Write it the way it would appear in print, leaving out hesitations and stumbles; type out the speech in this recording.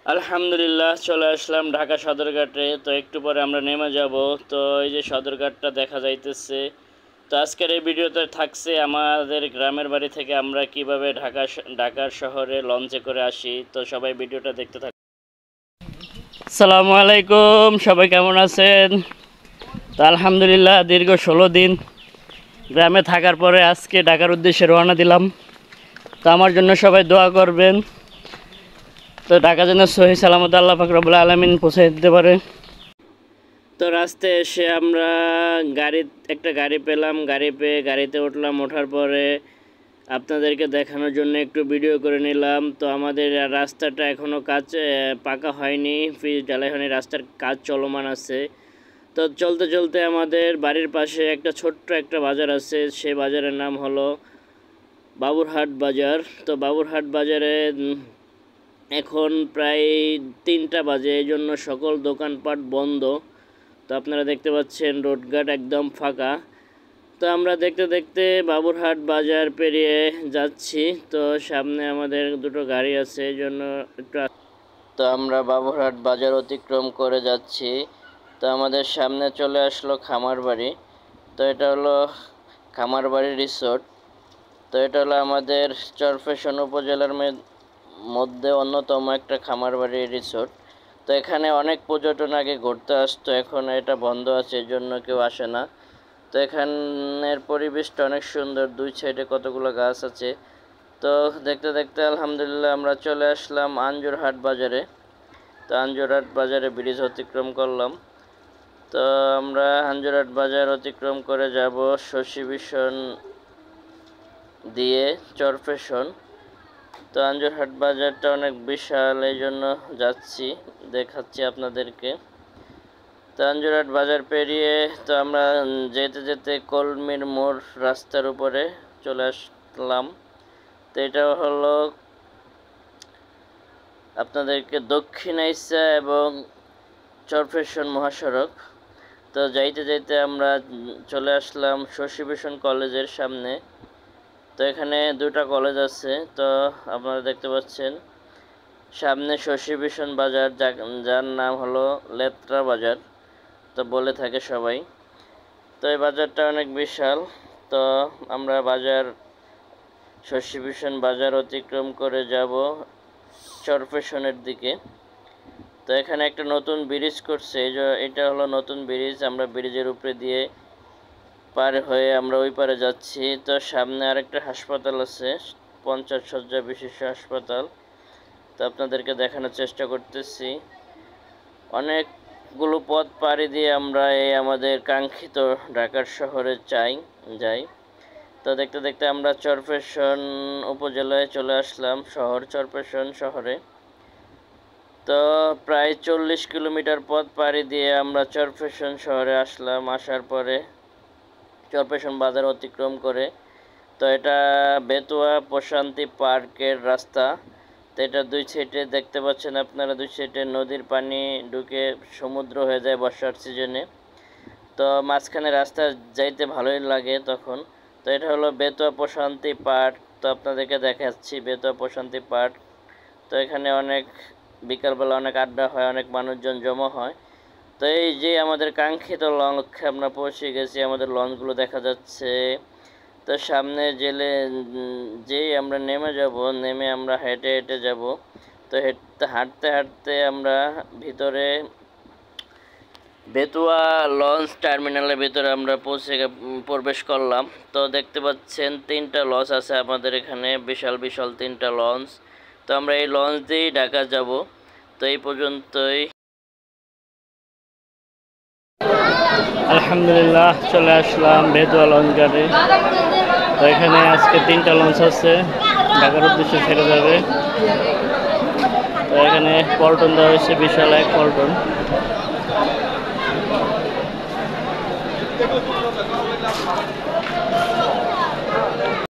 আলহামদুলিল্লাহ চলে আসলাম ঢাকা সদরঘাটে। তো একটু পরে আমরা নেমে যাব। তো এই যে সদরঘাটটা দেখা যাইতেছে। তো আজকের এই ভিডিওতে থাকছে আমাদের গ্রামের বাড়ি থেকে আমরা কিভাবে ঢাকার শহরে লঞ্চে করে আসি। তো সবাই ভিডিওটা দেখতে থাক। আসসালামু আলাইকুম, সবাই কেমন আছেন? তো আলহামদুলিল্লাহ দীর্ঘ 16 দিন গ্রামে থাকার পরে আজকে ঢাকার উদ্দেশ্যে রওনা দিলাম। তো আমার জন্য সবাই দোয়া করবেন। তো ঢাকা যেন সহি সালামত আল্লাহ পাক রব্বুল আলামিন পৌঁছে দিতে পারে। তো রাস্তায় এসে আমরা একটা গাড়ি পেলাম। গাড়ি পেয়ে গাড়িতে উঠলাম। ওঠার পরে আপনাদেরকে দেখানোর জন্য একটু ভিডিও করে নিলাম। তো আমাদের রাস্তাটা এখনও কাজ পাকা হয়নি, পিচ ঢালাই হয়নি, রাস্তার কাজ চলমান আছে। তো চলতে চলতে আমাদের বাড়ির পাশে একটা ছোট্ট একটা বাজার আছে। সেই বাজারের নাম হলো বাবুরহাট বাজার। তো বাবুরহাট বাজারে এখন প্রায় 3টা বাজে, এই জন্য সকল দোকানপাট বন্ধ। তো আপনারা দেখতে পাচ্ছেন রোডঘাট একদম ফাঁকা। তো আমরা দেখতে দেখতে বাবুরহাট বাজার পেরিয়ে যাচ্ছি। তো সামনে আমাদের দুটো গাড়ি আছে, এই জন্য একটু তো আমরা বাবুরহাট বাজার অতিক্রম করে যাচ্ছি। তো আমাদের সামনে চলে আসলো খামারবাড়ি। তো এটা হলো খামারবাড়ি রিসোর্ট। তো এটা হলো আমাদের চরফ্যাশন উপজেলার মধ্যে অন্যতম একটা খামারবাড়ি রিসোর্ট। তো এখানে অনেক পর্যটন আগে ঘুরতে আসতো, এখন এটা বন্ধ আছে, এই জন্য কেউ আসে না। তো এখানের পরিবেশটা অনেক সুন্দর, দুই সাইডে কতগুলো গাছ আছে। তো দেখতে দেখতে আলহামদুলিল্লাহ আমরা চলে আসলাম আঞ্জুরহাট বাজারে। তো আঞ্জুরহাট বাজারে ব্রিজ অতিক্রম করলাম। তো আমরা আঞ্জুরহাট বাজার অতিক্রম করে যাব শশী ভীষণ দিয়ে চরফ্যাশন। তো আঞ্জুরহাট বাজারটা অনেক বিশাল, এই জন্য যাচ্ছি, দেখাচ্ছি আপনাদেরকে। তো আঞ্জুরহাট বাজার পেরিয়ে তো আমরা যেতে যেতে কলমির মোড় রাস্তার উপরে চলে আসলাম। তো এটা হলো আপনাদেরকে দক্ষিণাইসা এবং চরফ্যাশন মহাসড়ক। তো যাইতে যাইতে আমরা চলে আসলাম শশী ভীষণ কলেজের সামনে। তো এখানে দুটা কলেজ আছে। তো আপনারা দেখতে পাচ্ছেন সামনে শশী ভীষণ বাজার, যার নাম হলো লেত্রা বাজার তো বলে থাকে সবাই। তো এই বাজারটা অনেক বিশাল। তো আমরা শশী ভীষণ বাজার অতিক্রম করে যাব চরফ্যাশনের দিকে। তো এখানে একটা নতুন ব্রিজ করছে, এটা হলো নতুন ব্রিজ। আমরা ব্রিজের উপরে দিয়ে পার হয়ে আমরা ওই পারে যাচ্ছি। তো সামনে আরেকটা হাসপাতাল আছে, 50 শয্যা বিশিষ্ট হাসপাতাল। তো আপনাদেরকে দেখানোর চেষ্টা করতেছি। অনেকগুলো পথ পাড়ি দিয়ে আমরা এই আমাদের কাঙ্ক্ষিত ঢাকার শহরে যাই। তো দেখতে দেখতে আমরা চরফ্যাশন উপজেলায় চলে আসলাম, চরফ্যাশন শহরে। তো প্রায় 40 কিলোমিটার পথ পাড়ি দিয়ে আমরা চরফ্যাশন শহরে আসলাম। আসার পরে চরফ্যাশন বাজার অতিক্রম করে তো এটা বেতুয়া প্রশান্তি পার্কের রাস্তা। তো এটা দুই সাইডে দেখতে পাচ্ছেন আপনারা, দুই সাইডে নদীর পানি ঢুকে সমুদ্র হয়ে যায় বর্ষার সিজনে। তো মাঝখানে রাস্তা যাইতে ভালোই লাগে তখন। তো এটা হলো বেতুয়া প্রশান্তি পার্ক। তো আপনাদেরকে দেখাচ্ছি বেতুয়া প্রশান্তি পার্ক। তো এখানে বিকালবেলা অনেক আড্ডা হয়, অনেক মানুষজন জমা হয়। তো এই যে আমাদের কাঙ্ক্ষিত লক্ষ্যে আমরা পৌঁছে গেছি, আমাদের লঞ্চগুলো দেখা যাচ্ছে। তো সামনে যেই আমরা নেমে আমরা হেঁটে হেঁটে যাব। তো হাঁটতে হাঁটতে আমরা ভিতরে বেতুয়া লঞ্চ টার্মিনালের ভিতরে আমরা প্রবেশ করলাম। তো দেখতে পাচ্ছেন 3টা লঞ্চ আছে আমাদের এখানে, বিশাল বিশাল 3টা লঞ্চ। তো আমরা এই লঞ্চ দিয়েই ঢাকা যাব। তো এই পর্যন্তই। আলহামদুলিল্লাহ চলে আসলাম বেতুয়া লঞ্চ ঘাটে। তো এখানে আজকে 3টা লঞ্চ আছে, ঢাকার উদ্দেশ্যে ছেড়ে যাবে। তো এখানে পল্টন দেওয়া হয়েছে, বিশাল এক পল্টন।